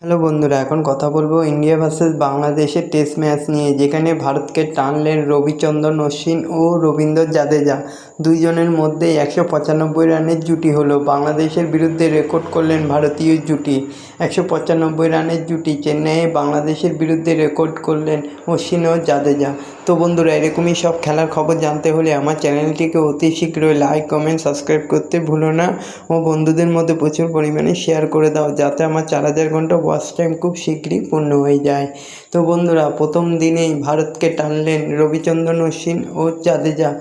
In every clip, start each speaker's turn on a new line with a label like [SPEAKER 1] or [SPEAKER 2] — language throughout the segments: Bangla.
[SPEAKER 1] হ্যালো বন্ধুরা, এখন কথা বলবো ইন্ডিয়া ভার্সেস বাংলাদেশের টেস্ট ম্যাচ নিয়ে, যেখানে ভারতকে টানলেন রবিচন্দ্রন অশ্বিন ও রবীন্দ্র জাদেজা। দুইজনের মধ্যেই 195 রানের জুটি হলো। বাংলাদেশের বিরুদ্ধে রেকর্ড করলেন ভারতীয় জুটি। 195 রানের জুটি চেন্নাইয়ে বাংলাদেশের বিরুদ্ধে রেকর্ড করলেন অশ্বিন ও জাদেজা। তো বন্ধুরা, এরকমই সব খেলার খবর জানতে হলে আমার চ্যানেলটিকে অতি শীঘ্রই লাইক, কমেন্ট, সাবস্ক্রাইব করতে ভুলো না ও বন্ধুদের মধ্যে প্রচুর পরিমাণে শেয়ার করে দাও, যাতে আমার 4000 ঘন্টা ওয়াচ টাইম খুব শীঘ্রই পূর্ণ হয়ে যায়। তো বন্ধুরা, প্রথম দিনেই ভারতকে টানলেন রবিচন্দ্রন অশ্বিন ও জাদেজা।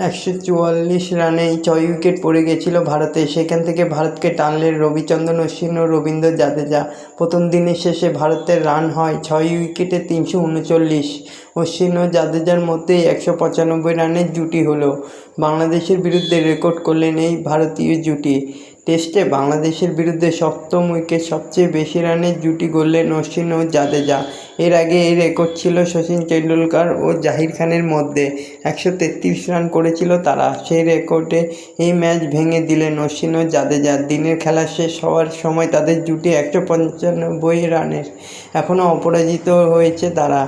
[SPEAKER 1] 144 রানেই 6 উইকেট পড়ে গেছিল ভারতে। সেখান থেকে ভারতকে টানলেন রবিচন্দ্রন অশ্বিন ও রবীন্দ্র জাদেজা। প্রথম দিনের শেষে ভারতের রান হয় 6 উইকেটে 339। অশ্বিন ও জাদেজার মধ্যে 195 রানের জুটি হলো। বাংলাদেশের বিরুদ্ধে রেকর্ড করলেন এই ভারতীয় জুটি। টেস্টে বাংলাদেশের বিরুদ্ধে সপ্তম উইকেট সবচেয়ে বেশি রানের জুটি গড়লেন অশ্বিন ও জাদেজা। এর আগে এই রেকর্ড ছিল শচীন তেন্ডুলকর ও জাহির খানের মধ্যে। 133 রান করেছিল তারা। সেই রেকর্ডে এই ম্যাচ ভেঙে দিলেন অশ্বিন ও জাদেজা। দিনের খেলা শেষ হওয়ার সময় তাদের জুটি 195 রানের। এখনও অপরাজিত হয়েছে তারা।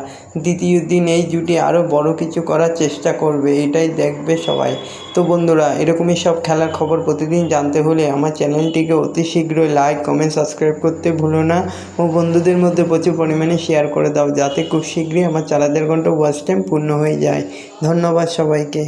[SPEAKER 1] দ্বিতীয় দিন এই জুটি আরও বড় কিছু করার চেষ্টা করবে, এটাই দেখবে সবাই। তো বন্ধুরা, এরকমই সব খেলার খবর প্রতিদিন জানতে হলে আমার চ্যানেলটিকে অতি শীঘ্রই লাইক, কমেন্ট, সাবস্ক্রাইব করতে ভুলো না ও বন্ধুদের মধ্যে প্রচুর পরিমাণে শেয়ার করে দাও, যাতে খুব শীঘ্রই আমার 4000 ঘন্টা ওয়াচ টাইম পূর্ণ হয়ে যায়। ধন্যবাদ সবাইকে।